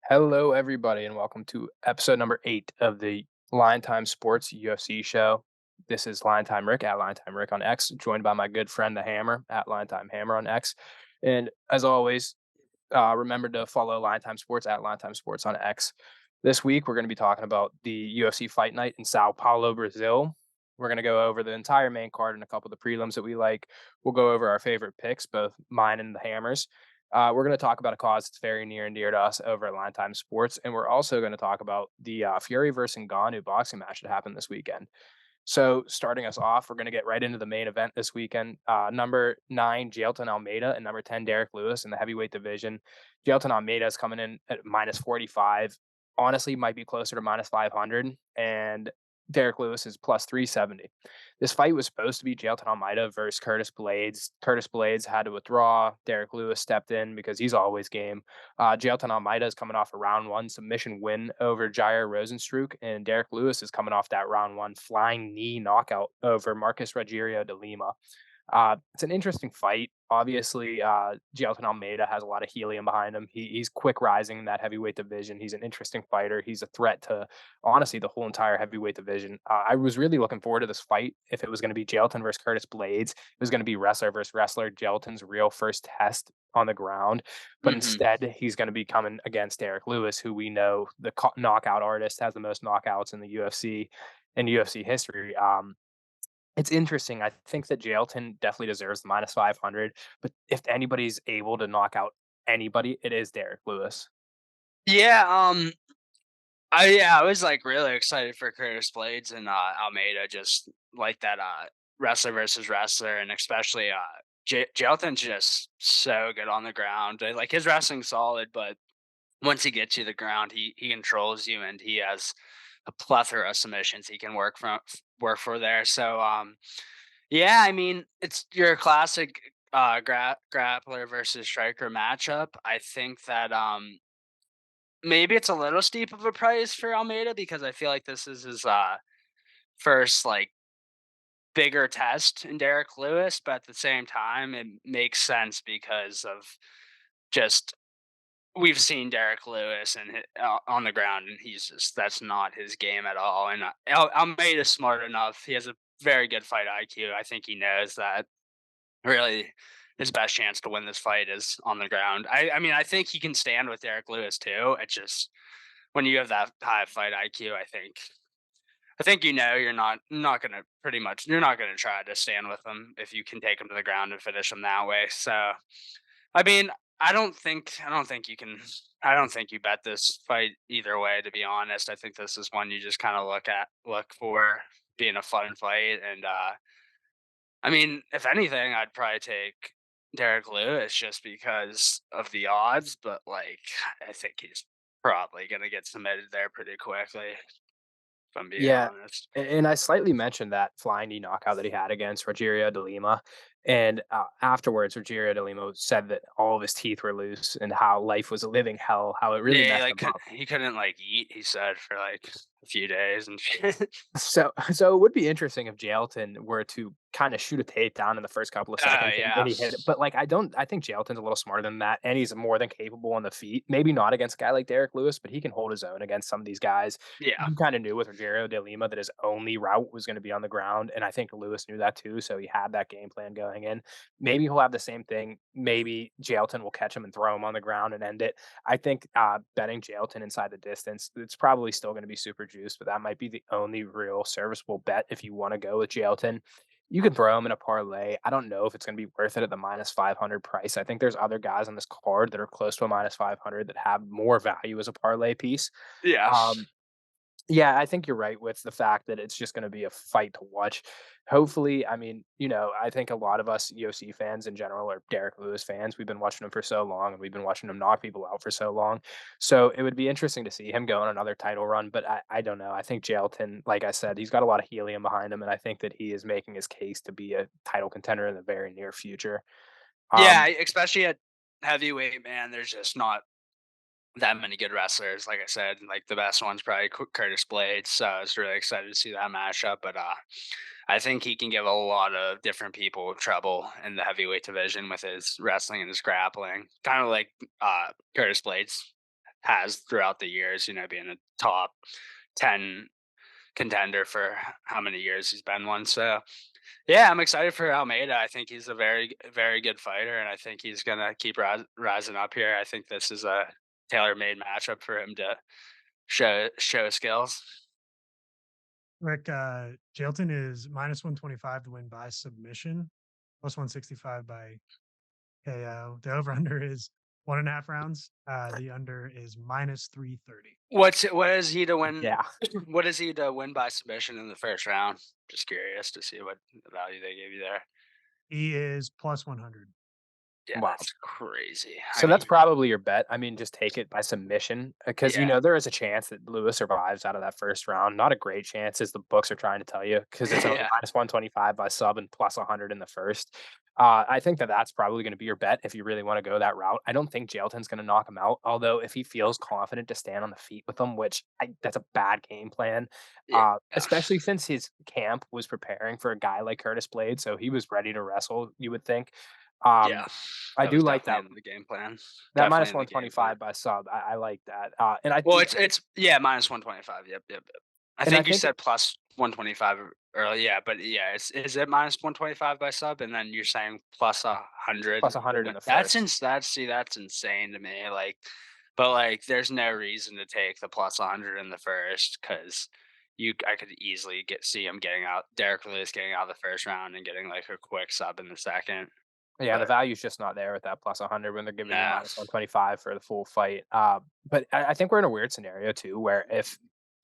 Hello, everybody, and welcome to episode number 8 of the LineTime Sports UFC show. This is LineTime Rick at LineTime Rick on X, joined by my good friend the Hammer at LineTime Hammer on X. And as always, remember to follow LineTime Sports at LineTime Sports on X. This week, we're going to be talking about the UFC Fight Night in Sao Paulo, Brazil. We're going to go over the entire main card and a couple of the prelims that we like. We'll go over our favorite picks, both mine and the Hammers. We're going to talk about a cause that's very near and dear to us over at LineTime Sports, and we're also going to talk about the Fury versus Ngannou boxing match that happened this weekend. So, starting us off, we're going to get right into the main event this weekend. Number 9, Jailton Almeida, and number 10, Derek Lewis in the heavyweight division. Jailton Almeida is coming in at minus 45. Honestly, might be closer to minus 500, and Derek Lewis is plus 370. This fight was supposed to be Jailton Almeida versus Curtis Blades. Curtis Blades had to withdraw. Derek Lewis stepped in because he's always game. Jailton Almeida is coming off a round one submission win over Jair Rosenstruck, and Derek Lewis is coming off that round one flying knee knockout over Marcus Rogerio de Lima. It's an interesting fight. Obviously, Jailton Almeida has a lot of helium behind him. He's quick rising in that heavyweight division. He's an interesting fighter. He's a threat to, honestly, the whole entire heavyweight division. I was really looking forward to this fight. If it was going to be Jailton versus Curtis Blades, it was going to be wrestler versus wrestler. Jailton's real first test on the ground, but Mhm. instead he's going to be coming against Derek Lewis, who we know the knockout artist, has the most knockouts in the UFC in UFC history. It's interesting. I think that Jailton definitely deserves the minus 500, but if anybody's able to knock out anybody, it is Derek Lewis. Yeah, I was, like, really excited for Curtis Blades and, Almeida, just like that, wrestler versus wrestler, and especially, Jailton's just so good on the ground. Like, his wrestling's solid, but once he gets you to the ground, he controls you, and he has a plethora of submissions he can work for there. So, yeah, I mean, it's your classic, grappler versus striker matchup. I think that, maybe it's a little steep of a price for Almeida because I feel like this is his, first, like, bigger test in Derek Lewis, but at the same time, it makes sense because of just we've seen Derek Lewis and on the ground, and he's just that's not his game at all. And Almeida's smart enough; he has a very good fight IQ. I think he knows that really his best chance to win this fight is on the ground. I mean, I think he can stand with Derek Lewis too. It just when you have that high fight IQ, I think you're not gonna you're not gonna try to stand with him if you can take him to the ground and finish him that way. So I mean, I don't think you bet this fight either way, to be honest. I think this is one you just kind of look for being a fun fight. And I mean, if anything, I'd probably take Derek Lewis just because of the odds, but like I think he's probably gonna get submitted there pretty quickly. If I'm being Yeah, honest. and I slightly mentioned that flying knee knockout that he had against Rogerio de Lima, and, afterwards, Rogerio de Lima said that all of his teeth were loose and how life was a living hell, how it really Yeah, messed him up. he couldn't like eat. He said for like a few days and shit. So it would be interesting if Jailton were to kinda shoot a takedown in the first couple of seconds and Yeah, he hit it, but, like, I think Jailton's a little smarter than that, and he's more than capable on the feet. Maybe not against a guy like Derek Lewis, but he can hold his own against some of these guys. yeah, You kinda knew with Rogerio de Lima that his only route was gonna be on the ground, and I think Lewis knew that too, so he had that game plan going in. Maybe he'll have the same thing. Maybe Jailton will catch him and throw him on the ground and end it. I think, betting Jailton inside the distance, it's probably still gonna be super juiced, but that might be the only real serviceable bet if you wanna go with Jailton. You can throw him in a parlay. I don't know if it's gonna be worth it at the minus 500 price. I think there's other guys on this card that are close to a minus 500 that have more value as a parlay piece. yeah, Um, yeah, I think you're right with the fact that it's just gonna be a fight to watch. Hopefully, I mean, I think a lot of us UFC fans in general are Derek Lewis fans. We've been watching him for so long, and we've been watching him knock people out for so long. So it would be interesting to see him go on another title run, but I don't know. I think Jailton, like I said, he's got a lot of helium behind him, and I think that he is making his case to be a title contender in the very near future. yeah. Um, Especially at heavyweight, man. There's just not that many good wrestlers. Like I said, like the best one's probably Curtis Blades. So I was really excited to see that matchup. But I think he can give a lot of different people trouble in the heavyweight division with his wrestling and his grappling, kind of like Curtis Blades has throughout the years, being a top 10 contender for how many years he's been one. So, yeah, I'm excited for Almeida. I think he's a very good fighter, and I think he's gonna keep rising up here. I think this is a tailor-made matchup for him to show skills. Rick, Jailton is -125 to win by submission, plus 165 by KO. The over/under is 1.5 rounds. The under is -330. What is he to win? Yeah. What is he to win by submission in the first round? Just curious to see what value they gave you there. He is plus 100. Yeah, Wow. that's crazy. I So that's mean, probably your bet. I mean, just take it by submission because yeah, there is a chance that Lewis survives out of that first round. Not a great chance, as the books are trying to tell you, because it's only yeah, -125 by sub and plus 100 in the first. I think that that's probably going to be your bet if you really want to go that route. I don't think Jailton's going to knock him out, although if he feels confident to stand on the feet with him, that's a bad game plan, yeah, especially since his camp was preparing for a guy like Curtis Blade, so he was ready to wrestle. You would think. yeah. Um, I That do was like definitely that in the game plan. that Definitely minus in the game plan. 125 by sub, I like that, and I Well, do it's yeah, minus 125. Yep. I and I think you think said plus 125 earlier. Yeah, but yeah, is it minus 125 by sub, and then you're saying plus 100 plus to 100 in win? the first. That's insane to me. Like, but like, there's no reason to take the plus 100 in the first because I could easily see him getting out, Derek Lewis getting out of the first round and getting like a quick sub in the second. Yeah, the But value's just not there with that plus 100 when they're giving you nah, minus 125 for the full fight, but I think we're in a weird scenario too, where if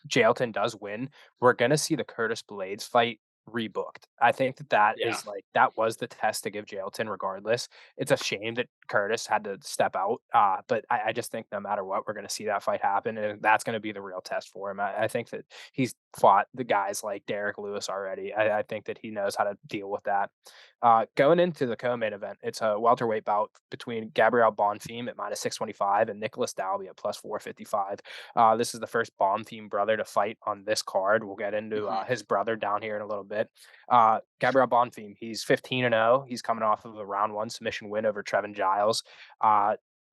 Jailton does win, we're gonna see the Curtis Blades fight rebooked. I think that yeah, is, like that was the test to give Jailton regardless. It's a shame that Curtis had to step out, but I just think no matter what, we're gonna see that fight happen, and that's gonna be the real test for him. I think that he's fought the guys like Derek Lewis already. I think that he knows how to deal with that. Going into the co-main event, it's a welterweight bout between Gabriel Bonfim at -625 and Nicholas Dalby at +455. This is the first Bonfim brother to fight on this card. We'll get into hmm his brother down here in a little bit. Gabriel Bonfim, he's 15-0. He's coming off of a round one submission win over Trevin Giles.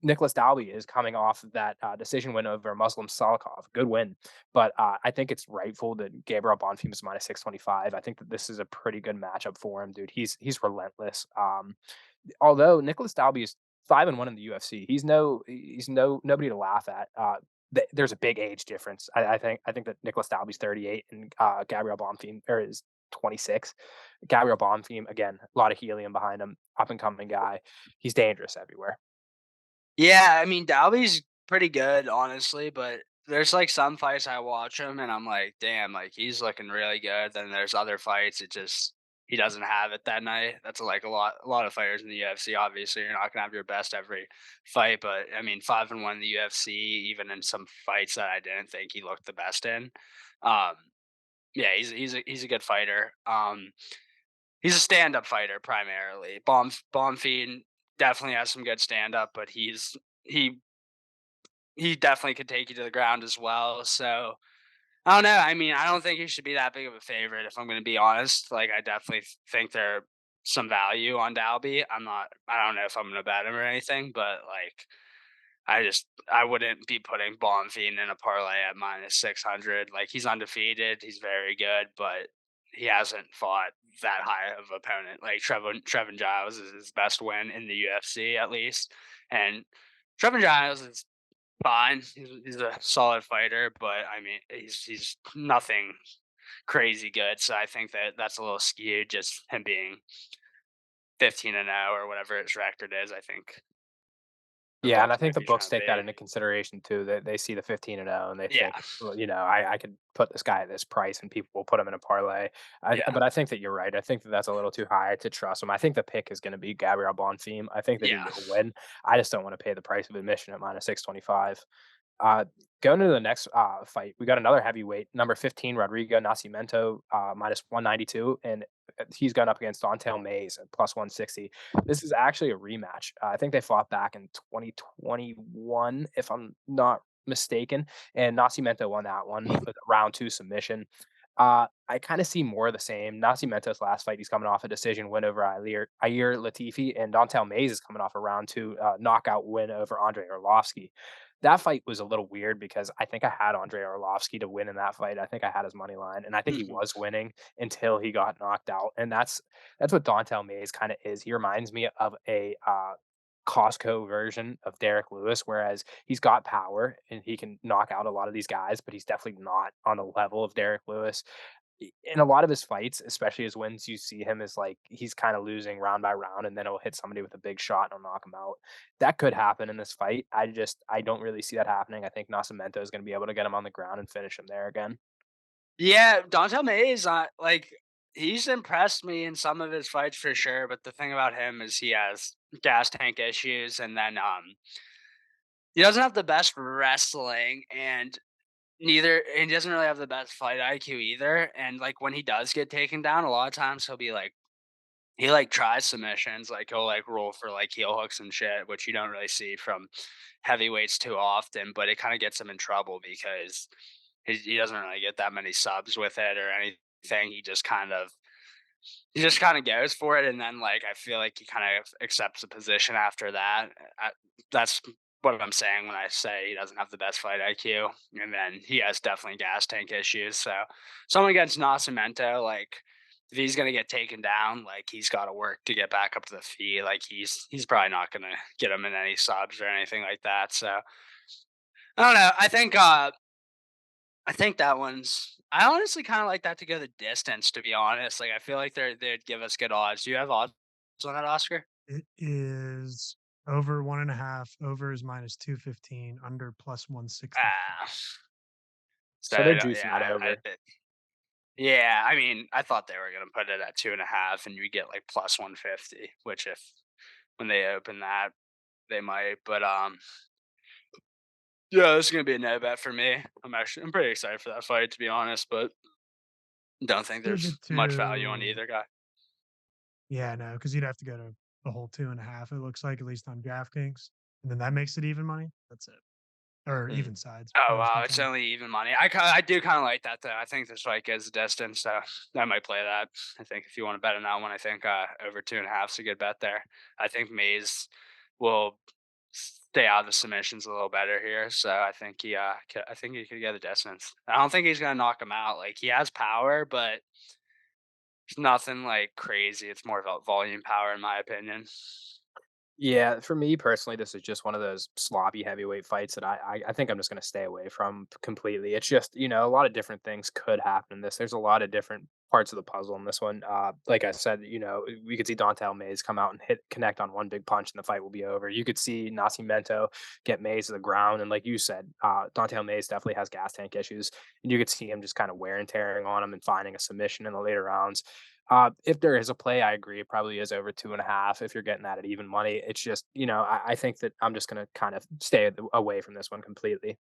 Nicholas Dalby is coming off of that decision win over Muslim Salikov. Good win. But I think it's rightful that Gabriel Bonfim is -625. I think that this is a pretty good matchup for him, dude. He's relentless. Although Nicholas Dalby is 5-1 in the UFC, he's nobody to laugh at. There's a big age difference. I think that Nicholas Dalby's 38 and Gabriel Bonfim is 26. Gabriel Bonfim, again, a lot of helium behind him, up and coming guy. He's dangerous everywhere. Yeah, I mean, Dalby's pretty good, honestly, but there's like some fights I watch him and I'm like, damn, like he's looking really good. Then there's other fights, he doesn't have it that night. That's like a lot of fighters in the UFC. Obviously, you're not gonna have your best every fight, but I mean, 5-1 in the UFC, even in some fights that I didn't think he looked the best in. Um, yeah, he's a good fighter. He's a stand-up fighter primarily. Bonfim definitely has some good stand-up, but he he definitely could take you to the ground as well. So I don't know. I mean, I don't think he should be that big of a favorite if I'm going to be honest. Like, I definitely think there's some value on Dalby. I don't know if I'm going to bet him or anything, but like, I wouldn't be putting Bonfim in a parlay at -600. Like, he's undefeated. He's very good, but he hasn't fought that high of opponent. Like Trevin Giles is his best win in the UFC at least, and Trevin Giles is fine. He's a solid fighter, but I mean, he's nothing crazy good. So I think that that's a little skewed. Just him being 15-0 or whatever his record is. I think the Yeah, and I books think might the be books trying to take that be. into consideration too. They see the 15-0 and they Yeah, think, well, I could put this guy at this price and people will put him in a parlay. yeah, But I think that you're right. I think that that's a little too high to trust him. I think the pick is going to be Gabriel Bonfim. I think that he yeah. will win. I just don't want to pay the price of admission at -625. Uh, Going to the next fight, we got another heavyweight, number 15, Rodrigo Nascimento, -192, and he's going up against Dontel Mays at +160. This is actually a rematch. I think they fought back in 2021, if I'm not mistaken, and Nascimento won that one with a round two submission. I kind of see more of the same. Nascimento's last fight, he's coming off a decision win over Ayer Latifi, and Dontel Mays is coming off a round two knockout win over Andre Arlovsky. That fight was a little weird because I think I had Andrei Arlovsky to win in that fight. I think I had his money line, and I think he Mhm. was winning until he got knocked out, and that's what Don'Tale Mayes kinda is. He reminds me of a, Costco version of Derek Lewis, whereas he's got power and he can knock out a lot of these guys, but he's definitely not on the level of Derek Lewis. In a lot of his fights, especially his wins, you see him as like he's kind of losing round by round, and then he'll hit somebody with a big shot and he'll knock him out. That could happen in this fight. I don't really see that happening. I think Nascimento is going to be able to get him on the ground and finish him there again. Yeah, Dontel Mays, like he's impressed me in some of his fights for sure. But the thing about him is he has gas tank issues, and then he doesn't have the best wrestling, and he doesn't really have the best fight IQ either. And like when he does get taken down, a lot of times he like tries submissions, like he'll like roll for like heel hooks and shit, which you don't really see from heavyweights too often. But it kind of gets him in trouble because he doesn't really get that many subs with it or anything. He just kind of goes for it, and then like I feel like he kind of accepts the position after that. I, that's what I'm saying when I say he doesn't have the best fight IQ, and then he has definitely gas tank issues. So someone against Nascimento, like if he's gonna get taken down, like he's got to work to get back up to the feet. Like he's probably not gonna get him in any subs or anything like that. So I don't know. I think that one's. I honestly kind of like that to go the distance. To be honest, like I feel like they'd give us good odds. Do you have odds on that, Oscar? It is over 1.5. Over is minus 215. Under plus 165. Ah, so So they're yeah, juicing that over. yeah. I mean, I thought they were gonna put it at 2.5, and you get like plus 150. Which if when they open that, they might. But yeah, this is gonna be a no bet for me. I'm pretty excited for that fight to be honest, but don't think Give there's it much value on to, either guy. yeah, no, because you'd have to go to the whole 2.5. It looks like, at least on DraftKings, and then that makes it even money. That's it, or Mm. even sides. Oh, Whatever's wow, it's confirmed. only even money. I do kinda like that, though. I think this fight goes the distance, so I might play that. I think if you wanna bet on that one, I think, over 2.5 is a good bet there. I think Mays will stay out of the submissions a little better here, so I think he could get the distance. I don't think he's gonna knock him out, like, he has power, but it's nothing, like, crazy. It's more about volume power in my opinion. Yeah, for me personally, this is just one of those sloppy heavyweight fights that I think I'm just going to stay away from completely. It's just a lot of different things could happen in this. There's a lot of different parts of the puzzle in this one. Like I said, we could see Dontel Mays come out and hit connect on one big punch, and the fight will be over. You could see Nascimento get Mays to the ground, and like you said, Dontel Mays definitely has gas tank issues, and you could see him just kind of wear and tearing on him and finding a submission in the later rounds. If there is a play, I agree. It probably is over 2.5 if you're getting that at even money. It's just, I think that I'm just going to kind of stay away from this one completely.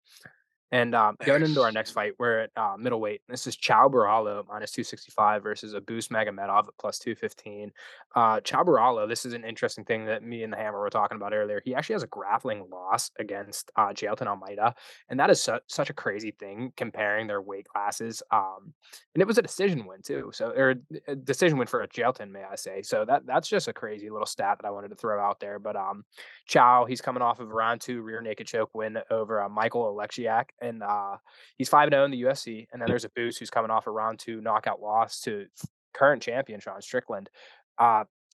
And There. going into our next fight, we're at middleweight. This is Chao Buralo minus 265 versus Abus Magomedov at plus 215. Chao Buralo, this is an interesting thing that me and the Hammer were talking about earlier. He actually has a grappling loss against Jailton Almeida, and that is such a crazy thing comparing their weight classes. And it was a decision win too, so or a decision win for a Jailton, may I say? So that's just a crazy little stat that I wanted to throw out there. But Chow, he's coming off of a round two rear naked choke win over Michael Alexiak, and he's 5-0 in the UFC. And then there's a Boost who's coming off a round two knockout loss to current champion Sean Strickland.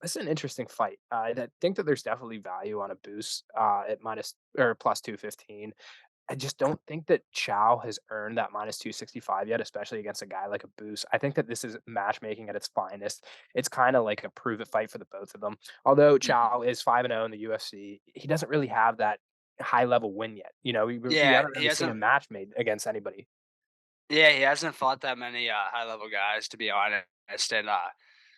This is an interesting fight. I think that there's definitely value on a Boost at minus or plus 215. I just don't think that Chow has earned that minus 265 yet, especially against a guy like a Boost. I think that this is matchmaking at its finest. It's kind of like a prove it fight for the both of them. Although Mhm. Chow is 5-0 in the UFC, he doesn't really have that high level win yet. We Yeah, haven't he really seen a hasn't. match made against anybody. Yeah, he hasn't fought that many high level guys to be honest, and a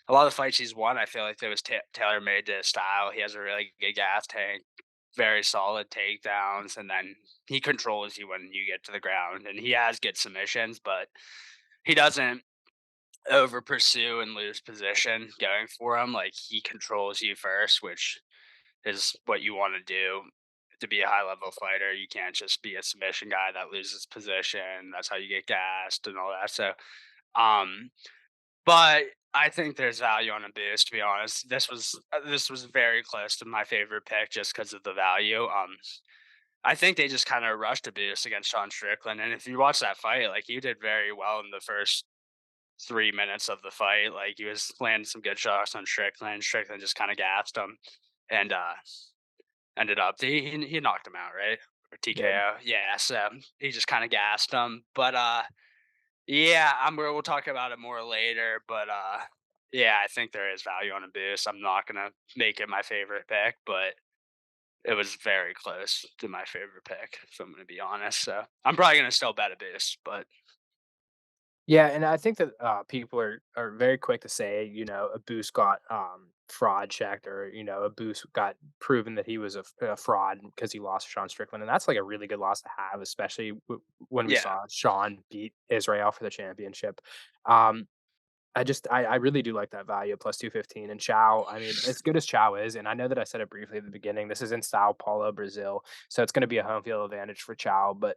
lot of the fights he's won, I feel like it was tailor made to his style. He has a really good gas tank, very solid takedowns, and then he controls you when you get to the ground. And he has good submissions, but he doesn't over pursue and lose position going for him. Like he controls you first, which is what you want to do to be a high level fighter. You can't just be a submission guy that loses position. That's how you get gassed and all that. So, um, but I think there's value on a boost. To be honest, this was very close to my favorite pick just because of the value. I think they just kind of rushed Abuse against Sean Strickland. And if you watch that fight, like he did very well in the first 3 minutes of the fight. Like he was landing some good shots on Strickland. Strickland just kind of gassed him and ended up he knocked him out, right? Or Did. TKO. Yeah, so he just kind of gassed him. But yeah, we'll talk about it more later. But yeah, I think there is value on Abuse. I'm not gonna make it my favorite pick, but it was very close to my favorite pick, if I'm gonna be honest. So I'm probably gonna still bet Abuse, but Yeah, and I think that people are very quick to say, a boost got fraud checked, or a boost got proven that he was a fraud because he lost to Sean Strickland, and that's like a really good loss to have, especially when we yeah, saw Sean beat Israel for the championship. Um, I really do like that value at plus 215. And Chow, I mean, as good as Chow is, and I know that I said it briefly at the beginning, this is in Sao Paulo, Brazil. So it's going to be a home field advantage for Chow. But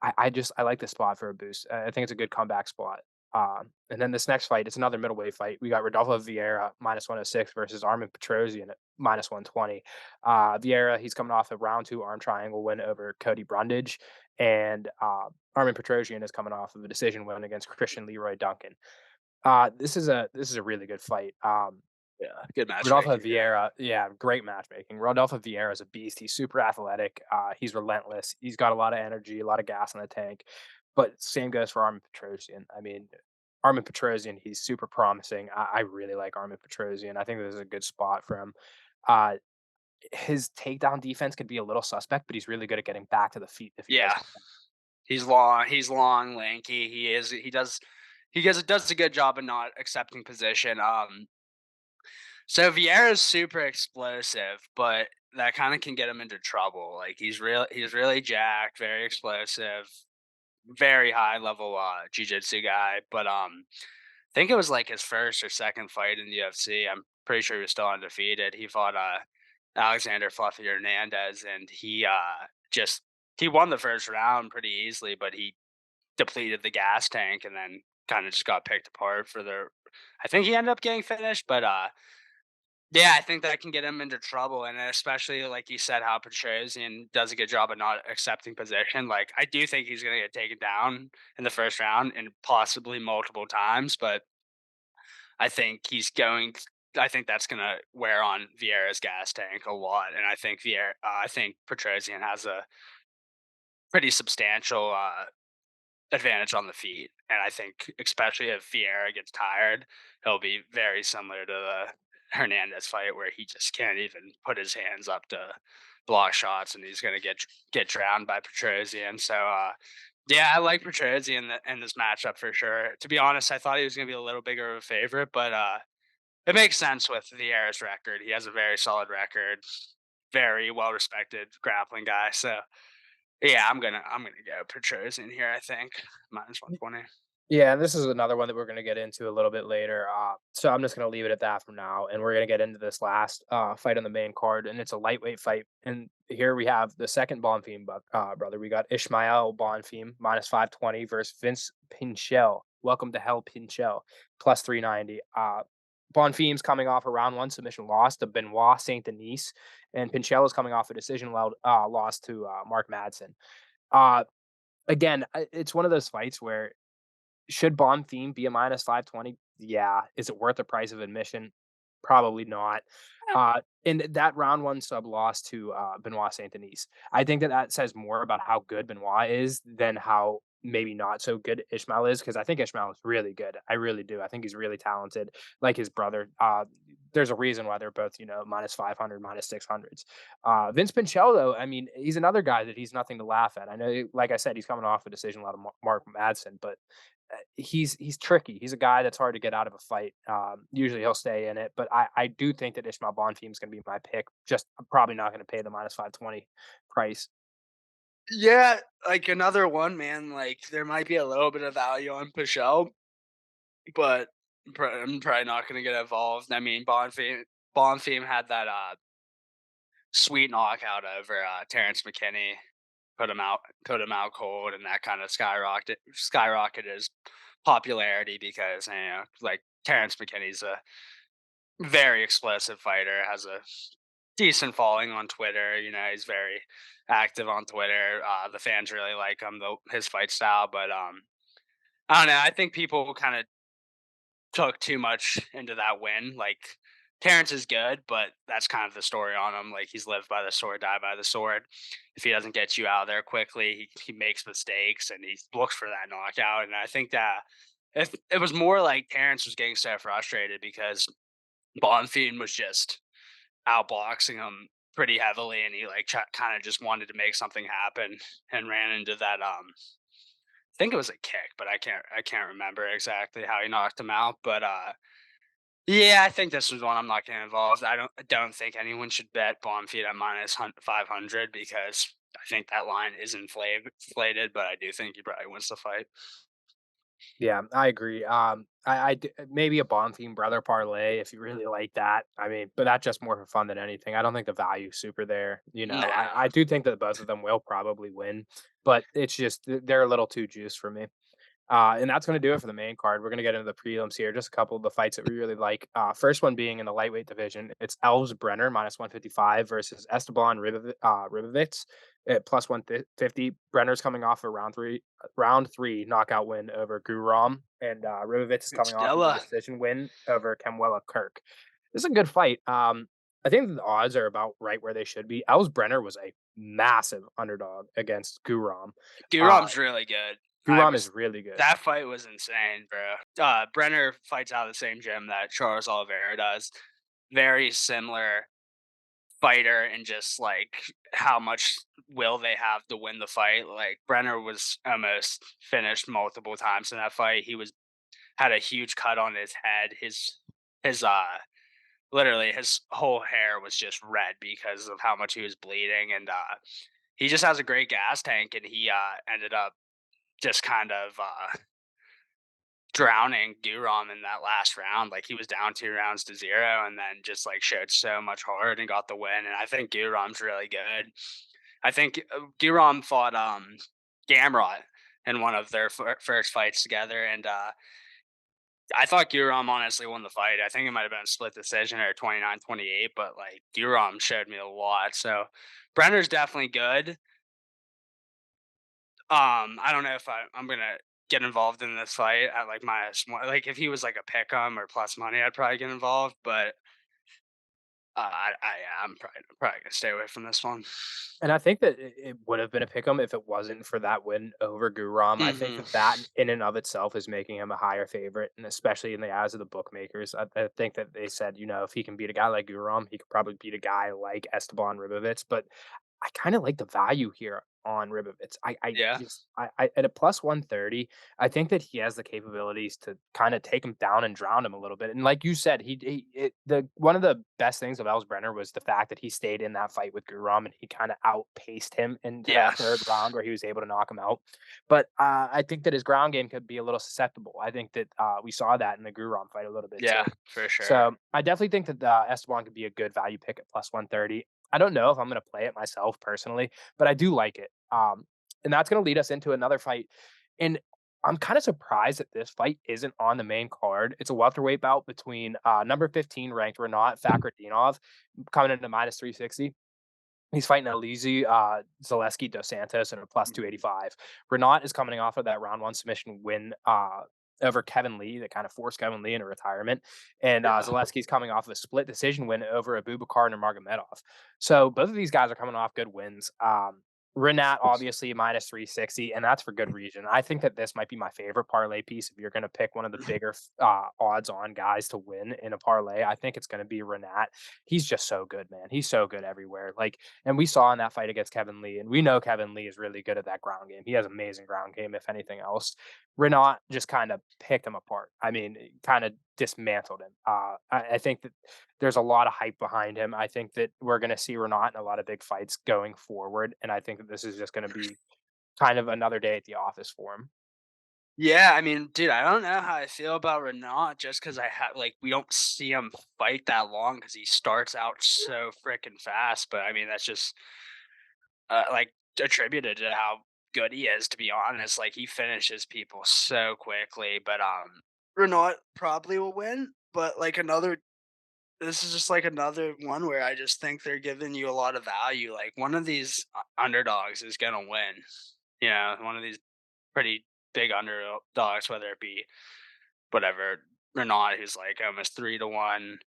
I like the spot for a boost. I think it's a good comeback spot. And then this next fight, it's another middleweight fight. We got Rodolfo Vieira minus 106 versus Armin Petrosian at minus 120. Vieira, he's coming off a round two arm triangle win over Cody Brundage. And Armin Petrosian is coming off of a decision win against Christian Leroy Duncan. This is a really good fight. yeah, good Rodolfo matchmaking here. Vieira, yeah, great matchmaking. Rodolfo Vieira is a beast. He's super athletic. He's relentless. He's got a lot of energy, a lot of gas in the tank. But same goes for Armin Petrosian. I mean, Armin Petrosian, he's super promising. I really like Armin Petrosian. I think this is a good spot for him. Uh, his takedown defense could be a little suspect, but he's really good at getting back to the feet if he does. Yeah, he's long, lanky. He does a good job of not accepting position. So Vieira's super explosive, but that kind of can get him into trouble. Like he's really jacked, very explosive, very high level jiu-jitsu guy. But I think it was like his first or second fight in the UFC. I'm pretty sure he was still undefeated. He fought Alexander Fluffy Hernandez, and just he won the first round pretty easily, but he depleted the gas tank and then kind of just got picked apart for the. I think he ended up getting finished, but yeah, I think that can get him into trouble, and especially like you said, how Petrosian does a good job of not accepting position. Like I do think he's going to get taken down in the first round and possibly multiple times, but I think he's going. I think that's going to wear on Vieira's gas tank a lot, and I think Petrosian has a pretty substantial advantage on the feet, and I think especially if Vieira gets tired, he'll be very similar to the Hernandez fight where he just can't even put his hands up to block shots, and he's gonna get drowned by Petrosian. So yeah, I like Petrosian in this matchup for sure. To be honest, I thought he was gonna be a little bigger of a favorite, but it makes sense with Vieira's record. He has a very solid record, very well respected grappling guy. So yeah, I'm gonna go Petrosian here. I think minus 120. Yeah, this is another one that we're gonna get into a little bit later. So I'm just gonna leave it at that for now, and we're gonna get into this last fight on the main card, and it's a lightweight fight. And here we have the second Bonfim brother. We got Ishmael Bonfim minus 520 versus Vince Pinchel. Welcome to hell, Pinchel, plus 390. Bonfim's coming off a round one submission loss to Benoit Saint Denis, and Pinchel is coming off a decision loss to Mark Madsen. Uh, Again, it's one of those fights where should Bond theme be a minus 520? Yeah. Is it worth the price of admission? Probably not. And that round one sub loss to Benoit Saint Denis. I think that says more about how good Benoit is than how maybe not so good Ishmael is, because I think Ishmael is really good. I really do. I think he's really talented, like his brother. There's a reason why they're both, minus 500, minus 600s. Vince Pincel, though, I mean, he's another guy that he's nothing to laugh at. I know, like I said, he's coming off a decision out of Mark Madsen, but he's tricky. He's a guy that's hard to get out of a fight. Usually he'll stay in it, but I do think that Ishmael Bonfim is going to be my pick. Just I'm probably not going to pay the minus 520 price. Yeah, like another one, man. Like there might be a little bit of value on Pichel, but I'm probably not going to get involved. I mean, Bonfim had that sweet knockout over Terrence McKinney, put him out cold, and that kind of skyrocketed his popularity because like Terrence McKinney's a very explosive fighter, has a decent following on Twitter. He's very active on Twitter. The fans really like him, though his fight style. But I don't know. I think people kind of took too much into that win. Like Terrence is good, but that's kind of the story on him. Like he's lived by the sword, die by the sword. If he doesn't get you out of there quickly, he makes mistakes and he looks for that knockout. And I think that if it was more like Terrence was getting so frustrated because Bonfim was just outboxing him pretty heavily, and he like kind of just wanted to make something happen and ran into that. I think it was a kick, but I can't remember exactly how he knocked him out. But yeah, I think this was one I'm not getting involved. I don't think anyone should bet Bonfim at minus 500 because I think that line is inflated, but I do think he probably wins the fight. Yeah, I agree. Maybe a Bonfim brother parlay if you really like that. I mean, but that's just more for fun than anything. I don't think the value's super there. Nah. I do think that both of them will probably win, but it's just they're a little too juiced for me. And that's going to do it for the main card. We're going to get into the prelims here. Just a couple of the fights that we really like. First one being in the lightweight division. It's Elves Brenner minus 155 versus Esteban Ribovitz at plus 150. Brenner's coming off a round three knockout win over Guram, and Ribovitz is It's coming off of a Della. decision win over Kemwella Kirk. This is a good fight. I think the odds are about right where they should be. Els Brenner was a massive underdog against Guram. Uh, Guram's really good. I Guram is was really good. That fight was insane, bro. Brenner fights out of the same gym that Charles Oliveira does. Very similar fighter and just like how much will they have to win the fight. Like Brenner was almost finished multiple times in that fight. He was had a huge cut on his head. His literally his whole hair was just red because of how much he was bleeding, and he just has a great gas tank, and he ended up just kind of drowning Guram in that last round. Like he was down 2 rounds to 0, and then just like showed so much heart and got the win. And I think Guram's really good. I think Guram fought Gamrot in one of their first fights together, and I thought Guram honestly won the fight. I think it might have been a split decision or 29-28, but like Guram showed me a lot. So Brenner's definitely good. I don't know if I'm gonna get involved in this fight at like minus one. Like if he was like a pick 'em or plus money, I'd probably get involved. But I'm probably gonna stay away from this one. And I think that it would have been a pick 'em if it wasn't for that win over Guram. I think Hmm. that in and of itself is making him a higher favorite, and especially in the eyes of the bookmakers. I think that they said, if he can beat a guy like Guram, he could probably beat a guy like Esteban Ribovitz. But I kind of like the value here on Ribovitz. Yeah, I at a plus 130, I think that he has the capabilities to kind of take him down and drown him a little bit. And like you said, the one of the best things of Els Brenner was the fact that he stayed in that fight with Guram and he kind of outpaced him into yeah, that third round where he was able to knock him out. But I think that his ground game could be a little susceptible. I think that we saw that in the Guram fight a little bit yeah, too. for sure. So I definitely think that Esteban could be a good value pick at plus 130. I don't know if I'm going to play it myself personally, but I do like it. And that's going to lead us into another fight. And I'm kind of surprised that this fight isn't on the main card. It's a welterweight bout between number 15 ranked Renat Fakhretdinov coming into minus 360. He's fighting Alizi Zaleski dos Santos at a plus Mhm. 285. Renat is coming off of that round one submission win over Kevin Lee that kind of forced Kevin Lee into retirement. And Yeah, Zaleski's coming off of a split decision win over Abubakar Nurmagomedov. So both of these guys are coming off good wins. Renat obviously minus 360, and that's for good reason. I think that this might be my favorite parlay piece. If you're going to pick one of the bigger odds on guys to win in a parlay, I think it's going to be Renat. He's just so good, man. He's so good everywhere. Like, and we saw in that fight against Kevin Lee, and we know Kevin Lee is really good at that ground game. He has amazing ground game, if anything else. Renat just kind of picked him apart. I mean, kind of dismantled him. I think that there's a lot of hype behind him. I think that we're going to see Renat in a lot of big fights going forward, and I think that this is just going to be kind of another day at the office for him. yeah. I mean, dude, I don't know how I feel about Renault just because I have like we don't see him fight that long because he starts out so freaking fast. But I mean, that's just like attributed to how good he is. To be honest, like he finishes people so quickly. But Renault probably will win. But like another this is just like another one where I just think they're giving you a lot of value. Like one of these underdogs is gonna win. You know, one of these pretty big underdogs, whether it be whatever or not, who's like almost 3 to 1.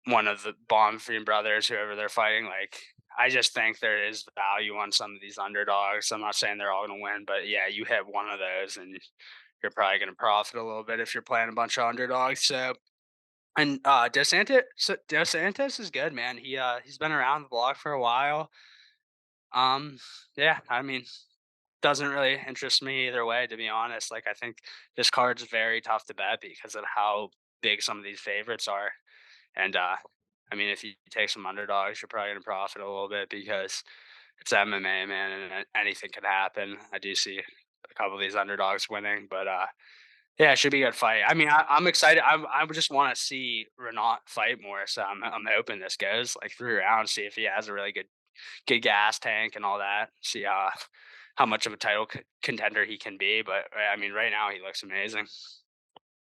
One of the Bonfim brothers, whoever they're fighting. Like I just think there is value on some of these underdogs. I'm not saying they're all gonna win, but yeah, you hit one of those and you're probably gonna profit a little bit if you're playing a bunch of underdogs. So and Dos Santos is good, man. He's been around the block for a while. Um, yeah, I mean, doesn't really interest me either way, to be honest. Like, I think this card's very tough to bet because of how big some of these favorites are. And I mean, if you take some underdogs, you're probably gonna profit a little bit because it's MMA, man, and anything can happen. I do see a couple of these underdogs winning, but yeah, it should be a good fight. I mean, I'm excited. I would just want to see Renault fight more. So I'm hoping this goes like 3 rounds. See if he has a really good gas tank and all that. See how much of a title contender he can be. But I mean, right now he looks amazing.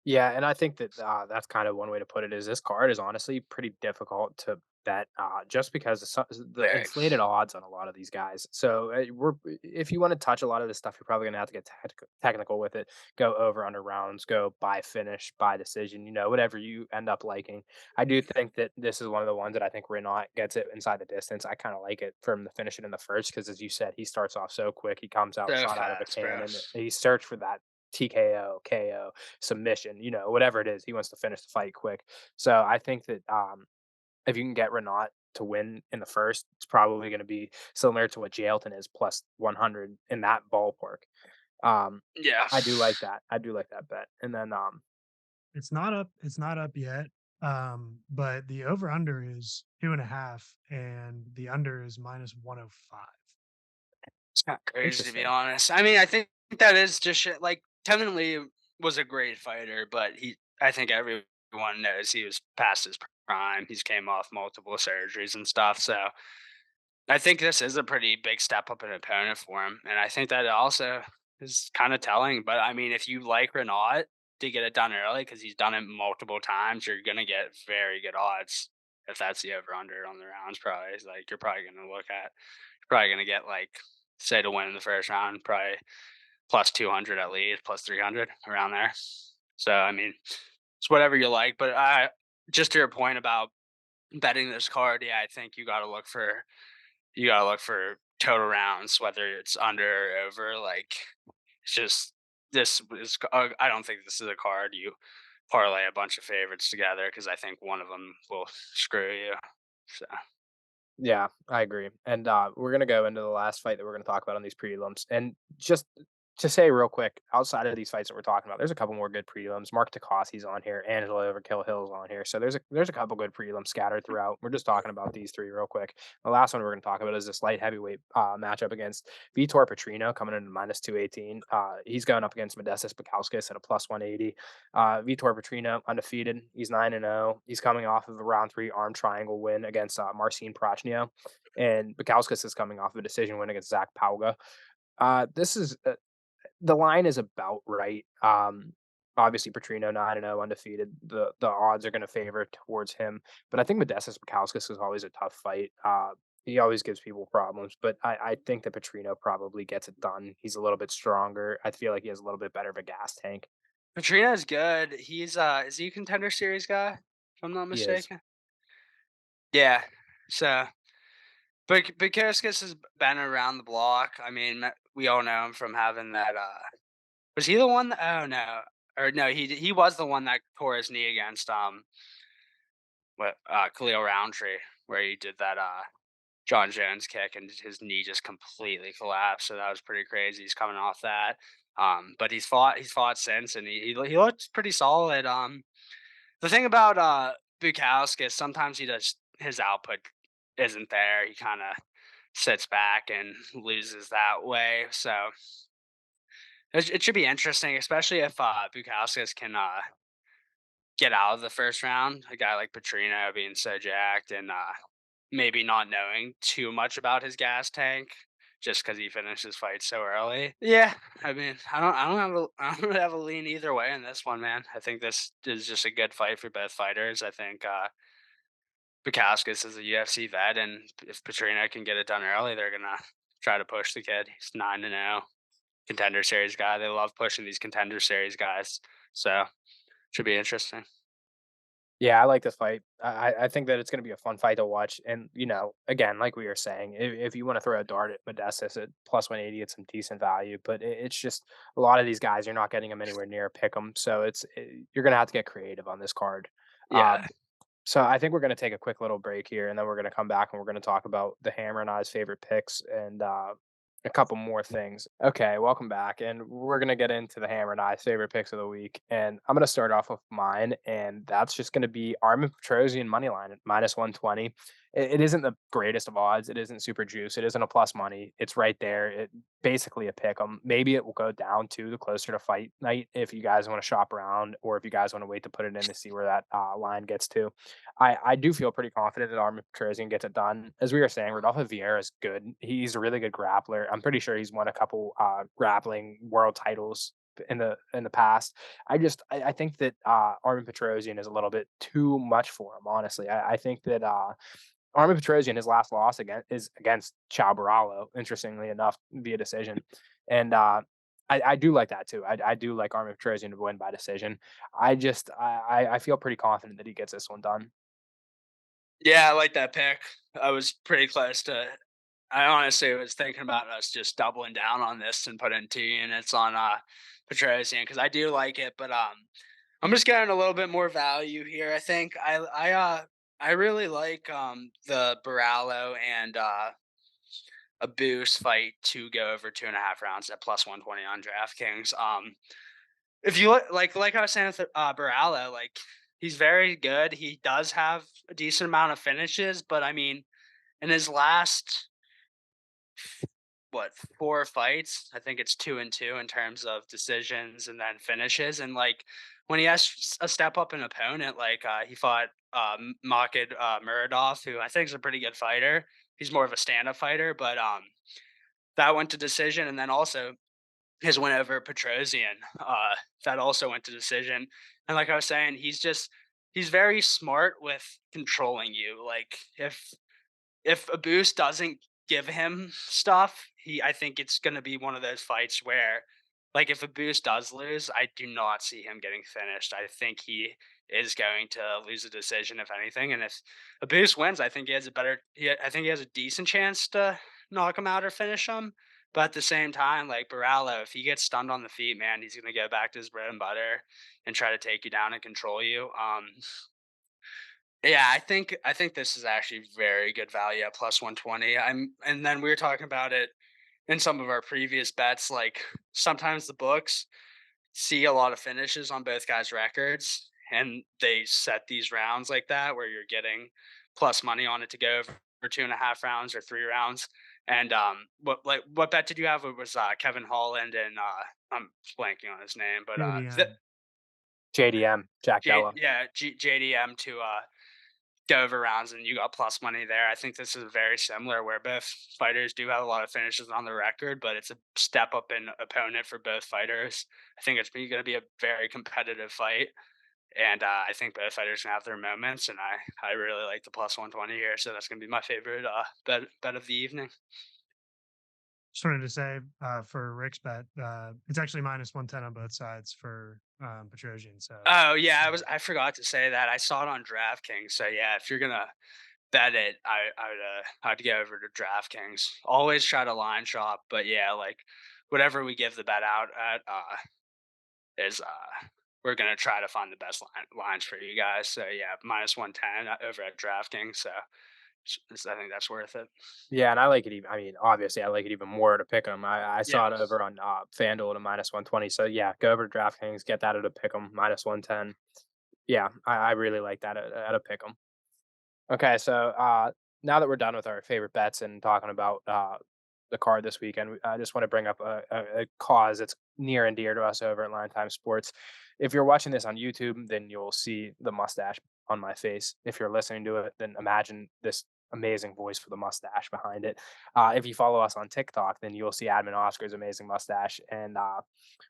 Yeah, and I think that, that's kind of one way to put it is this card is honestly pretty difficult to bet, just because of the Very. inflated odds on a lot of these guys. So, if you wanna touch a lot of this stuff, you're probably gonna have to get technical with it, go over under rounds, go by finish, by decision, whatever you end up liking. I do think that this is one of the ones that I think Renault gets it inside the distance. I kinda like it from the finish it in the first because, as you said, he starts off so quick, he comes out So shot out of a fast, bro. cannon, he searched for that TKO, KO, submission, whatever it is, he wants to finish the fight quick. So I think that if you can get Renat to win in the first, it's probably going to be similar to what Jailton is plus 100 in that ballpark. Um, Yeah. I do like that. I do like that bet. And then, It's not up yet. But the over under is 2.5 and the under is minus 105. It's not crazy to be interesting. honest. I mean, I think that is just shit. Like, Kevin Lee was a great fighter, but I think everyone knows he was past his prime. He's came off multiple surgeries and stuff. So I think this is a pretty big step up in opponent for him. And I think that also is kind of telling. But I mean, if you like Renault to get it done early, because he's done it multiple times, you're going to get very good odds if that's the over under on the rounds. Probably like you're probably going to probably going to get like, say, to win in the first round, probably plus 200 at least, plus 300 around there. So, I mean, it's whatever you like. But just to your point about betting this card, yeah, I think you gotta look for total rounds, whether it's under or over. Like, it's just this is. I don't think this is a card you parlay a bunch of favorites together because I think one of them will screw you. So Yeah, I agree. And we're gonna go into the last fight that we're gonna talk about on these prelims. And just to say real quick, outside of these fights that we're talking about, there's a couple more good prelims. Mark Takasi's on here, Angela Overkill Hill's on here. So there's a couple good prelims scattered throughout. We're just talking about these three real quick. The last one we're gonna talk about is this light heavyweight matchup against Vitor Petrino coming in at minus 218. He's going up against Modestas Bukauskas at a plus 180. Vitor Petrino undefeated. He's 9-0. He's coming off of a round three arm triangle win against Marcin Prachnio, and Bukowskis is coming off of a decision win against Zach Pauga. This is the line is about right. Obviously, Petrino 9-0 undefeated. The odds are going to favor towards him, but I think Modestas Bukauskas is always a tough fight. He always gives people problems, but I think that Petrino probably gets it done. He's a little bit stronger. I feel like he has a little bit better of a gas tank. Petrino's good. He's is he a contender series guy? If I'm not He is. mistaken. Yeah. So, but Bukowskis has been around the block. I mean, we all know him from having that. Was he the one? Oh no, or no, he was the one that tore his knee against what Khalil Roundtree, where he did that John Jones kick and his knee just completely collapsed. So that was pretty crazy. He's coming off that. But he's fought since, and he looks pretty solid. The thing about Bukowski sometimes he does his output isn't there. He kind of sits back and loses that way. So it should be interesting, especially if Bukowskis can get out of the first round. A guy like Petrino being so jacked and maybe not knowing too much about his gas tank just because he finished his fight so early. Yeah, I mean, I don't have a lean either way in this one, man. I think this is just a good fight for both fighters. I think Bukowskis is a UFC vet, and if Petrino can get it done early, they're gonna try to push the kid. He's 9-0 contender series guy. They love pushing these contender series guys, so should be interesting. Yeah, I like this fight. I think that it's going to be a fun fight to watch. And again, like we were saying, if you want to throw a dart at Modestas at plus 180, it's some decent value. But it's just a lot of these guys, you're not getting them anywhere near pick them. So you're going to have to get creative on this card. Yeah, So I think we're going to take a quick little break here, and then we're going to come back and we're going to talk about the Hammer and I's favorite picks and a couple more things. Okay, welcome back, and we're going to get into the Hammer and I's favorite picks of the week. And I'm going to start off with mine, and that's just going to be Armin Petrosian money line at minus 120. It isn't the greatest of odds. It isn't super juice. It isn't a plus money. It's right there. It basically a pick 'em. Maybe it will go down to the closer to fight night if you guys want to shop around, or if you guys want to wait to put it in to see where that line gets to. I do feel pretty confident that Armin Petrosian gets it done. As we were saying, Rodolfo Vieira is good. He's a really good grappler. I'm pretty sure he's won a couple grappling world titles in the past. I think that Armin Petrosian is a little bit too much for him. Honestly, I think that Armin Petrosian, his last loss is against Chao Barallo, interestingly enough, via decision. And I do like that too. I do like Armin Petrosian to win by decision. I feel pretty confident that he gets this one done. yeah, I like that pick. I was pretty close to. I honestly was thinking about us just doubling down on this and putting 2 units on Petrosian because I do like it, but I'm just getting a little bit more value here. I think I really like the Barallo and a boost fight to go over 2.5 rounds at plus 120 on DraftKings. If you look like I was saying with Barallo, like he's very good. He does have a decent amount of finishes, but I mean, in his last what 4 fights, I think it's 2-2 in terms of decisions and then finishes. And like when he has a step up an opponent, like he fought Makid Muradov, who I think is a pretty good fighter. He's more of a stand-up fighter, but that went to decision, and then also his win over Petrosian, that also went to decision. And like I was saying, he's very smart with controlling you. Like if a boost doesn't give him stuff, I think it's gonna be one of those fights where like if a boost does lose, I do not see him getting finished. I think he is going to lose a decision if anything. And if a boost wins, I think I think he has a decent chance to knock him out or finish him. But at the same time, like Barallo, if he gets stunned on the feet, man, he's gonna go back to his bread and butter and try to take you down and control you. Yeah, I think this is actually very good value at plus 120. And then we were talking about it in some of our previous bets. Like sometimes the books see a lot of finishes on both guys' records, and they set these rounds like that where you're getting plus money on it to go for 2.5 rounds or 3 rounds. And what bet did you have? It was Kevin Holland and I'm blanking on his name, but JDM. JDM, Jack Della. JDM to go over rounds and you got plus money there. I think this is very similar where both fighters do have a lot of finishes on the record, but it's a step up in opponent for both fighters. I think it's going to be a very competitive fight. And I think both fighters can have their moments, and I really like the plus 120 here, so that's going to be my favorite bet of the evening. Just wanted to say for Rick's bet, it's actually minus 110 on both sides for Petrosian. So Oh yeah, I forgot to say that. I saw it on DraftKings. So yeah, if you're gonna bet it, I'd go over to DraftKings. Always try to line shop, but yeah, like whatever we give the bet out at is we're gonna try to find the best lines for you guys. So yeah, minus 110 over at DraftKings. So I think that's worth it. Yeah, and I like it even. I mean, obviously, I like it even more to pick 'em. I Yeah. saw it over on FanDuel at a minus 120. So yeah, go over to DraftKings, get that at a pick 'em minus 110. Yeah, I really like that at a pick 'em. Okay, so now that we're done with our favorite bets and talking about the card this weekend, I just want to bring up a cause that's near and dear to us over at LineTime Sports. If you're watching this on YouTube, then you'll see the mustache on my face. If you're listening to it, then imagine this amazing voice for the mustache behind it. If you follow us on TikTok, then you'll see Admin Oscar's amazing mustache. And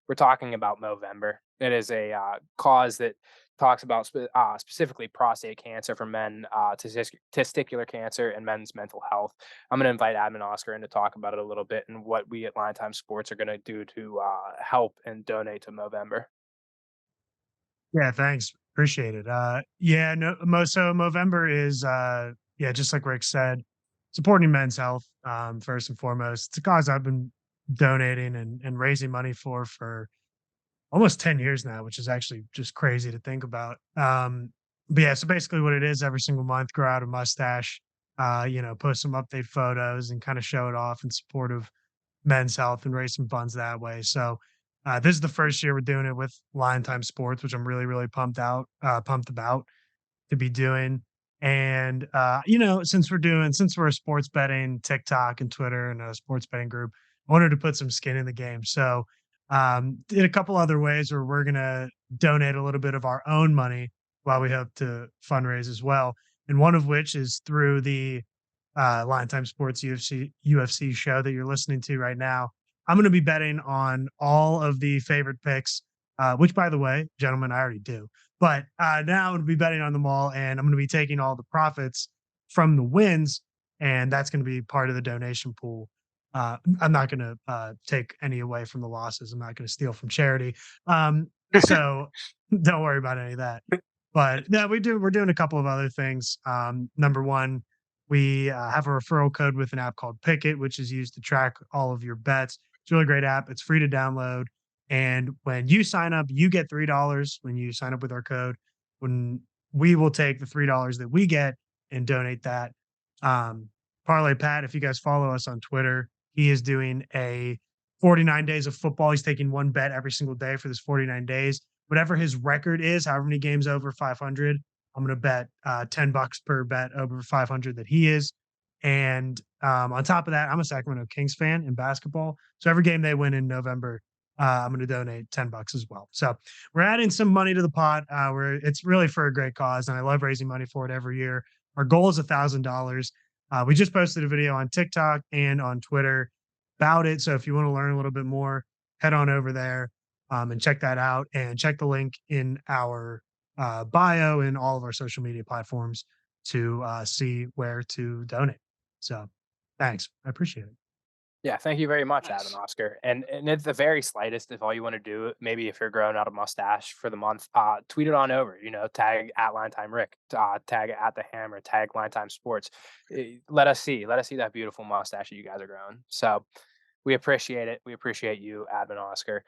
we're talking about Movember. It is a cause that talks about specifically prostate cancer for men, testicular cancer, and men's mental health. I'm going to invite Admin Oscar in to talk about it a little bit and what we at Line Time Sports are going to do to help and donate to Movember. Yeah, thanks. Appreciate it. Yeah, no, so Movember is, yeah, just like Rick said, supporting men's health, first and foremost. It's a cause I've been donating and raising money for almost 10 years now, which is actually just crazy to think about. But yeah, so basically what it is every single month, grow out a mustache, post some update photos and kind of show it off in support of men's health and raise some funds that way. So this is the first year we're doing it with Line Time Sports, which I'm really, really pumped about to be doing. And since we're a sports betting TikTok and Twitter and a sports betting group, I wanted to put some skin in the game. So did a couple other ways where we're gonna donate a little bit of our own money while we hope to fundraise as well. And one of which is through the Line Time Sports UFC show that you're listening to right now. I'm going to be betting on all of the favorite picks, which, by the way, gentlemen, I already do. But now I'm going to be betting on them all, and I'm going to be taking all the profits from the wins, and that's going to be part of the donation pool. I'm not going to take any away from the losses. I'm not going to steal from charity. So don't worry about any of that. But yeah, we're doing a couple of other things. Number one, we have a referral code with an app called Picket, which is used to track all of your bets. It's a really great app. It's free to download. And when you sign up, you get $3 when you sign up with our code. When we will take the $3 that we get and donate that. Parlay Pat, if you guys follow us on Twitter, he is doing a 49 days of football. He's taking one bet every single day for this 49 days. Whatever his record is, however many games over 500, I'm going to bet $10 per bet over 500 that he is. And on top of that, I'm a Sacramento Kings fan in basketball. So every game they win in November, I'm going to donate $10 as well. So we're adding some money to the pot. Where it's really for a great cause, and I love raising money for it every year. Our goal is $1,000. We just posted a video on TikTok and on Twitter about it. So if you want to learn a little bit more, head on over there and check that out. And check the link in our bio and all of our social media platforms to see where to donate. So thanks. I appreciate it. Yeah, thank you very much, Adam and Nice. Oscar. And at the very slightest, if all you want to do, maybe if you're growing out a mustache for the month, tweet it on over. Tag at Line Time Rick, tag at the Hammer, tag Line Time Sports. Let us see that beautiful mustache that you guys are growing. So we appreciate it. We appreciate you, Adam and Oscar.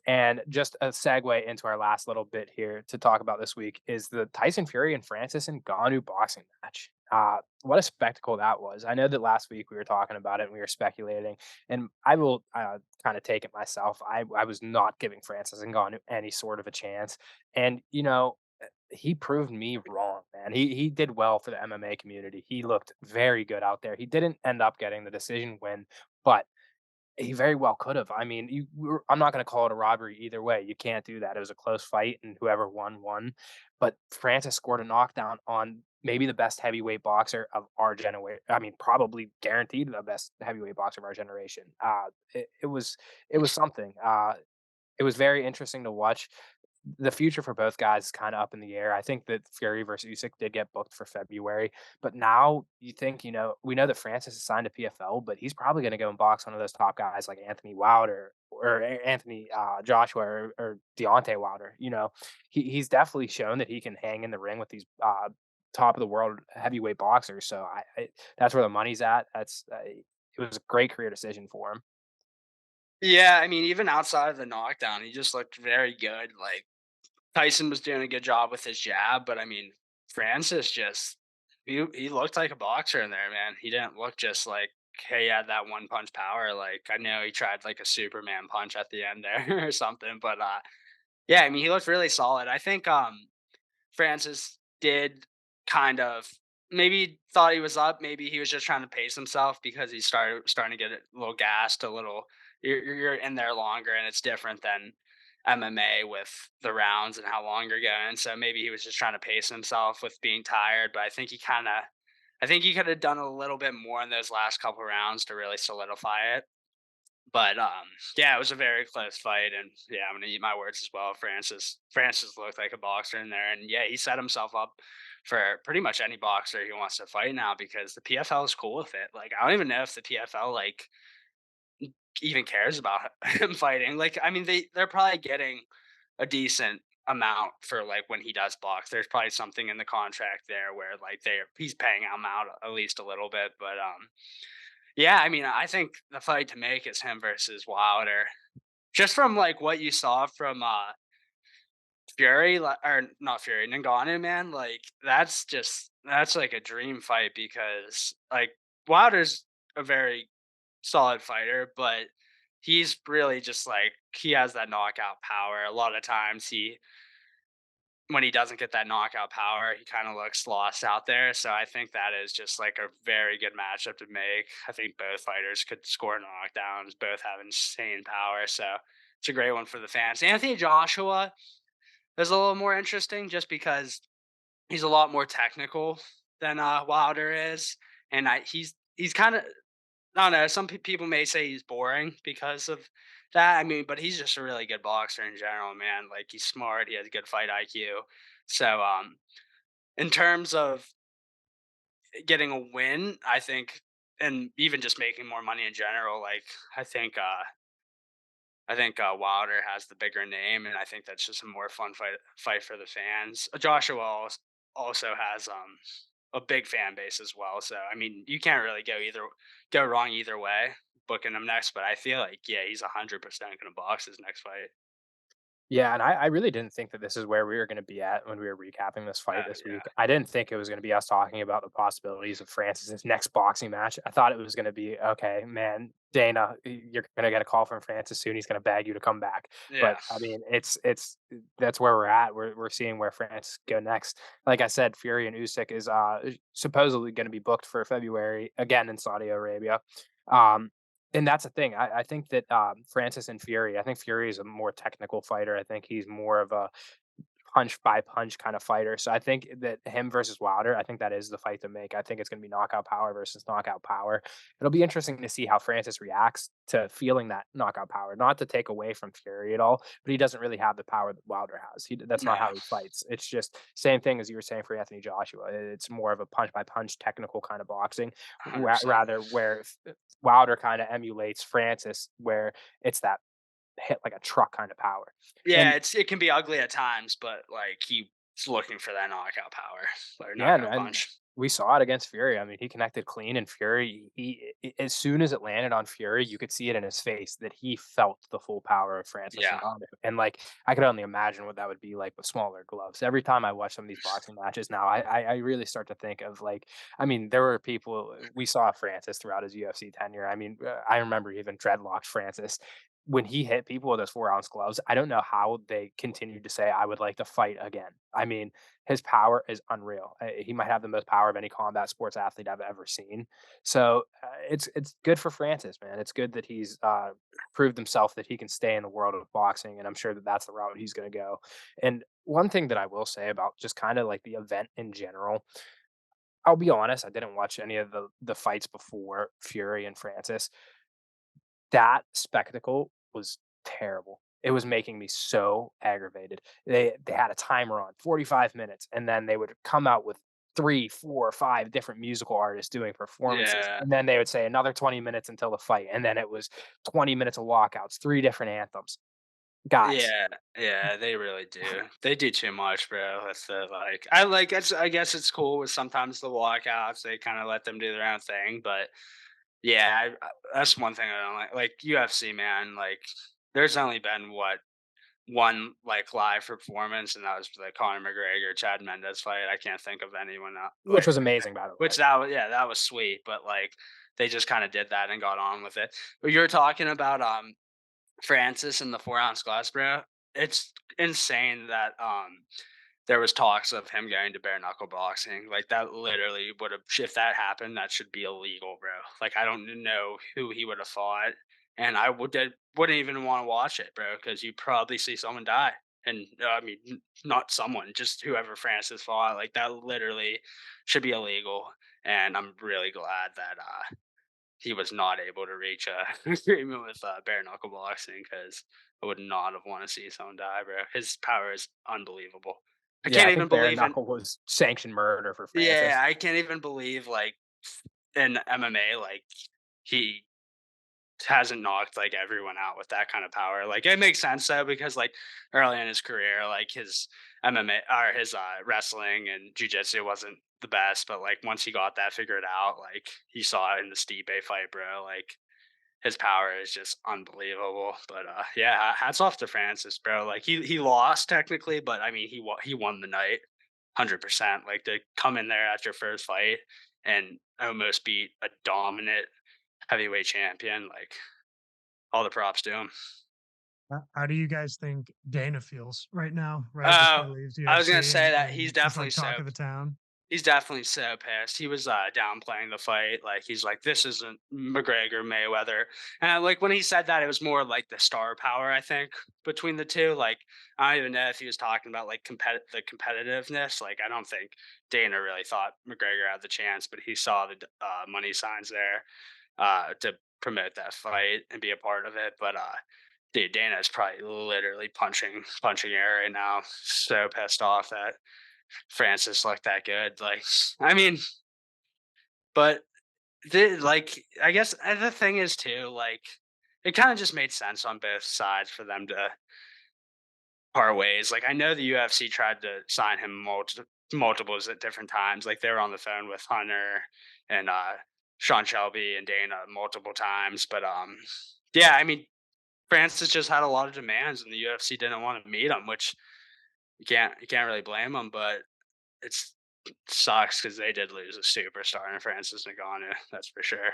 And just a segue into our last little bit here to talk about this week is the Tyson Fury and Francis Ngannou boxing match. What a spectacle that was! I know that last week we were talking about it and we were speculating, and I will kind of take it myself. I was not giving Francis Ngannou any sort of a chance, and he proved me wrong, man. He did well for the MMA community. He looked very good out there. He didn't end up getting the decision win, but he very well could have. I mean, I'm not going to call it a robbery either way. You can't do that. It was a close fight, and whoever won won. But Francis scored a knockdown on maybe the best heavyweight boxer of our generation. I mean, probably guaranteed the best heavyweight boxer of our generation. It was something. It was very interesting to watch. The future for both guys is kind of up in the air. I think that Fury versus Usyk did get booked for February, but now you think, we know that Francis is signed to PFL, but he's probably going to go and box one of those top guys like Anthony Wilder or Anthony Joshua or Deontay Wilder. He's definitely shown that he can hang in the ring with these top of the world heavyweight boxers. So that's where the money's at. It was a great career decision for him. Yeah, I mean, even outside of the knockdown, he just looked very good. Like Tyson was doing a good job with his jab, but I mean, Francis just he looked like a boxer in there, man. He didn't look just like hey, he had that one punch power. Like I know he tried like a Superman punch at the end there or something, but yeah, I mean, he looked really solid. I think Francis did kind of maybe thought he was up. Maybe he was just trying to pace himself because he starting to get a little gassed, a little. You're in there longer, and it's different than MMA with the rounds and how long you're going. So maybe he was just trying to pace himself with being tired. But I think he could have done a little bit more in those last couple rounds to really solidify it. But yeah, it was a very close fight, and yeah, I'm gonna eat my words as well. Francis looked like a boxer in there, and yeah, he set himself up for pretty much any boxer he wants to fight now because the PFL is cool with it. Like I don't even know if the PFL like even cares about him fighting. Like I mean, they're probably getting a decent amount for like when he does box. There's probably something in the contract there where like he's paying him out at least a little bit, but yeah, I mean, I think the fight to make is him versus Wilder. Just from like what you saw from Fury or not Fury, Ngannou, man, like that's like a dream fight because like Wilder's a very solid fighter, but he's really just like he has that knockout power. A lot of times he when he doesn't get that knockout power, he kind of looks lost out there. So I think that is just like a very good matchup to make. I think both fighters could score knockdowns, both have insane power. So it's a great one for the fans. Anthony Joshua is a little more interesting just because he's a lot more technical than Wilder is. And he's kind of I don't know. Some people may say he's boring because of that. I mean, but he's just a really good boxer in general, man. Like he's smart. He has good fight IQ. So, in terms of getting a win, I think, and even just making more money in general, like I think, uh, I think Wilder has the bigger name, and I think that's just a more fun fight for the fans. Joshua also has a big fan base as well. So I mean, you can't really go wrong either way booking him next. But I feel like yeah, he's 100% going to box his next fight. Yeah, and I really didn't think that this is where we were gonna be at when we were recapping this fight this Yeah, week. I didn't think it was gonna be us talking about the possibilities of Francis's next boxing match. I thought it was gonna be, "Okay, man, Dana, you're gonna get a call from Francis soon. He's gonna beg you to come back." yeah, But, I mean, it's that's where we're at. We're seeing where Francis go next. Like I said, Fury and Usyk is, supposedly gonna be booked for February, again in Saudi Arabia. Um, and that's the thing. I think that Francis and Fury. I think Fury is a more technical fighter. I think he's more of a punch by punch kind of fighter. So I think that him versus Wilder, I think that is the fight to make. I think it's going to be knockout power versus knockout power. It'll be interesting to see how Francis reacts to feeling that knockout power. Not to take away from Fury at all, but he doesn't really have the power that Wilder has. That's not no, how he fights. It's just same thing as you were saying for Anthony Joshua. It's more of a punch by punch technical kind of boxing, 100%. rather where Wilder kind of emulates Francis, where it's that hit like a truck kind of power. Yeah, And it can be ugly at times, but like he's looking for that knockout power or yeah, knockout and punch. we saw it against Fury. I mean, he connected clean, and Fury, as soon as it landed on Fury, you could see it in his face that he felt the full power of Francis Yeah, Ngannou. And like, I could only imagine what that would be like with smaller gloves. Every time I watch some of these boxing matches now, I really start to think of like, I mean, there were people we saw Francis throughout his UFC tenure. I mean, I remember even dreadlocked Francis. When he hit people with those 4 ounce gloves, I don't know how they continued to say, I would like to fight again. I mean, his power is unreal. He might have the most power of any combat sports athlete I've ever seen. So it's good for Francis, man. It's good that he's proved himself that he can stay in the world of boxing, and I'm sure that that's the route he's going to go. And one thing that I will say about just kind of like the event in general, I'll be honest, I didn't watch any of the fights before Fury and Francis. That spectacle was terrible. It was making me so aggravated. They had a timer on 45 minutes, and then they would come out with 3, 4, 5 different musical artists doing performances, yeah, and then they would say another 20 minutes until the fight, and then it was 20 minutes of walkouts, 3 different anthems. Guys, yeah, yeah. They really do. They do too much, bro. That's the like. I guess it's cool with sometimes the walkouts. They kind of let them do their own thing, but yeah, that's one thing I don't like. Like UFC, man. Like, there's only been what one like live performance, and that was the Conor McGregor Chad Mendes fight. I can't think of anyone which like was amazing, by the way. which that was yeah that was sweet, but like they just kind of did that and got on with it. But you're talking about Francis and the 4 ounce glass, bro. It's insane that there was talks of him going to bare knuckle boxing. Like that literally would have if that happened, that should be illegal, bro. Like I don't know who he would have fought, and wouldn't even want to watch it, bro, because you probably see someone die. And I mean, not someone, just whoever Francis fought. Like that literally should be illegal. And I'm really glad that he was not able to reach a agreement with bare knuckle boxing because I would not have want to see someone die, bro. His power is unbelievable. I Yeah, can't I even think bare believe in. knuckle was sanctioned murder for Yeah, Francis. I can't even believe like in MMA, like he hasn't knocked like everyone out with that kind of power. Like it makes sense though because like early in his career, like his MMA or his wrestling and jujitsu wasn't the best, but like once he got that figured out, like he saw it in the Stipe fight, bro. Like his power is just unbelievable. But yeah, hats off to Francis, bro. Like he lost technically, but I mean he won the night, 100%. Like to come in there after first fight and almost beat a dominant heavyweight champion, like all the props to him. How do you guys think Dana feels right now, right before Uh, he leaves I was gonna UFC say that and it's like talk of the town? he's definitely so pissed. He was downplaying the fight. Like he's like, this isn't McGregor Mayweather. And like when he said that, it was more like the star power, I think, between the two. Like I don't even know if he was talking about like the competitiveness. Like I don't think Dana really thought McGregor had the chance, but he saw the money signs there to promote that fight and be a part of it. But dude, Dana is probably literally punching air right now. So pissed off that Francis looked that good. Like, I mean, but like, I guess the thing is too, like, it kind of just made sense on both sides for them to part ways. Like, I know the UFC tried to sign him multiples at different times. Like, they were on the phone with Hunter and Sean Shelby and Dana multiple times. But yeah, I mean, Francis just had a lot of demands, and the UFC didn't want to meet him, which you can't really blame them. But it's sucks because they did lose a superstar in Francis Ngannou. That's for sure.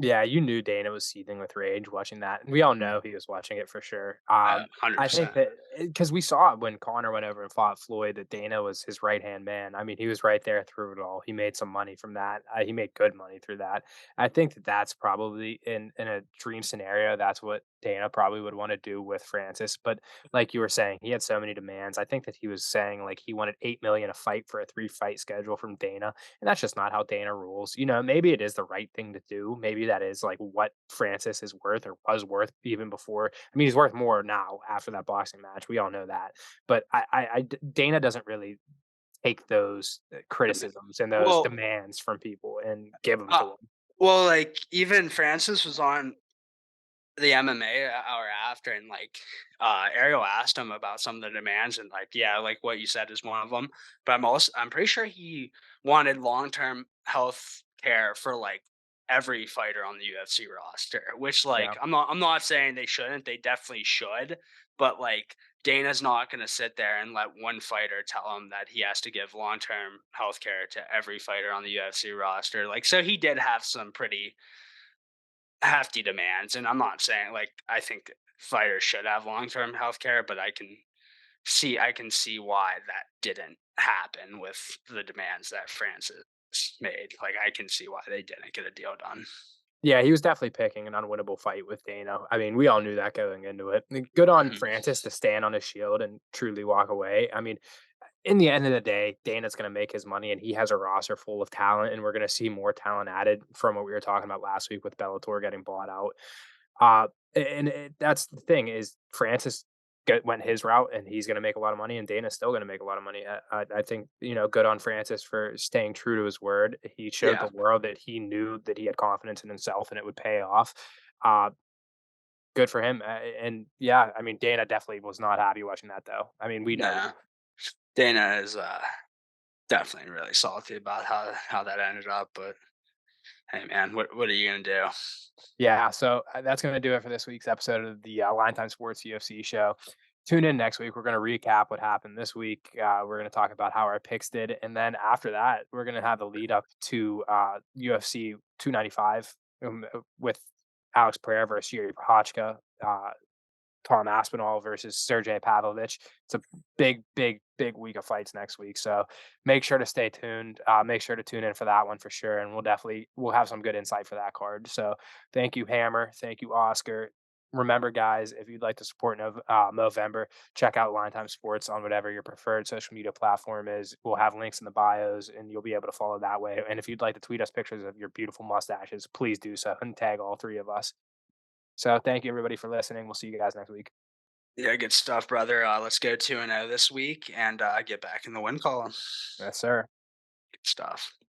Yeah, you knew Dana was seething with rage watching that, and we all know he was watching it for sure. Hundred I think percent. that because we saw it when Connor went over and fought Floyd, that Dana was his right-hand man. I mean, he was right there through it all. He made some money from that. He made good money through that. I think that that's probably in a dream scenario, that's what Dana probably would wanna do with Francis, but like you were saying, he had so many demands. I think that he was saying, like, he wanted 8,000,000 a fight for a 3-fight schedule from Dana, and that's just not how Dana rules. You know, maybe it is the right thing to do. Maybe that is like what Francis is worth or was worth even before. I mean, he's worth more now after that boxing match. We all know that. But Dana doesn't really take those criticisms and those Well, demands from people and give them uh, to him. well, like even Francis was on the MMA hour after, and like Ariel asked him about some of the demands, and like yeah, like what you said is one of them. But I'm pretty sure he wanted long term health care for like every fighter on the UFC roster. Which like Yeah. I'm not saying they shouldn't. They definitely should. But like Dana's not going to sit there and let one fighter tell him that he has to give long term health care to every fighter on the UFC roster. Like so he did have some pretty hefty demands. And I'm not saying like I think fighters should have long term health care, but I can see why that didn't happen with the demands that Francis made. Like I can see why they didn't get a deal done. Yeah, he was definitely picking an unwinnable fight with Dana. I mean, we all knew that going into it. Good on Mhm. Francis to stand on his shield and truly walk away. I mean, in the end of the day, Dana's going to make his money, and he has a roster full of talent, and we're going to see more talent added from what we were talking about last week with Bellator getting bought out. Uh, that's the thing is Francis went his route, and he's going to make a lot of money, and Dana's still going to make a lot of money. I think good on Francis for staying true to his word. He showed the Yeah. world that he knew that he had confidence in himself, and it would pay off. Uh, Good for him. And yeah, I mean, Dana definitely was not happy watching that, though. I mean, we know. Nah. Dana is definitely really salty about how that ended up, but hey man, what are you gonna do? Yeah, so that's going to do it for this week's episode of the Line Time Sports UFC show. Tune in next week. We're going to recap what happened this week. We're going to talk about how our picks did. And then after that, we're going to have the lead up to UFC 295 with Alex Pereira versus Yuri Prochazka, Tom Aspinall versus Sergey Pavlovich. It's a big, big, big week of fights next week. So make sure to stay tuned. Make sure to tune in for that one for sure. And we'll have some good insight for that card. So thank you, Hammer. Thank you, Oscar. remember, guys, if you'd like to support Movember, check out LineTime Sports on whatever your preferred social media platform is. We'll have links in the bios, and you'll be able to follow that way. And if you'd like to tweet us pictures of your beautiful mustaches, please do so and tag all three of us. So thank you everybody for listening. We'll see you guys next week. Yeah, good stuff, brother. Let's go 2-0 this week and get back in the win column. Yes, sir. Good stuff.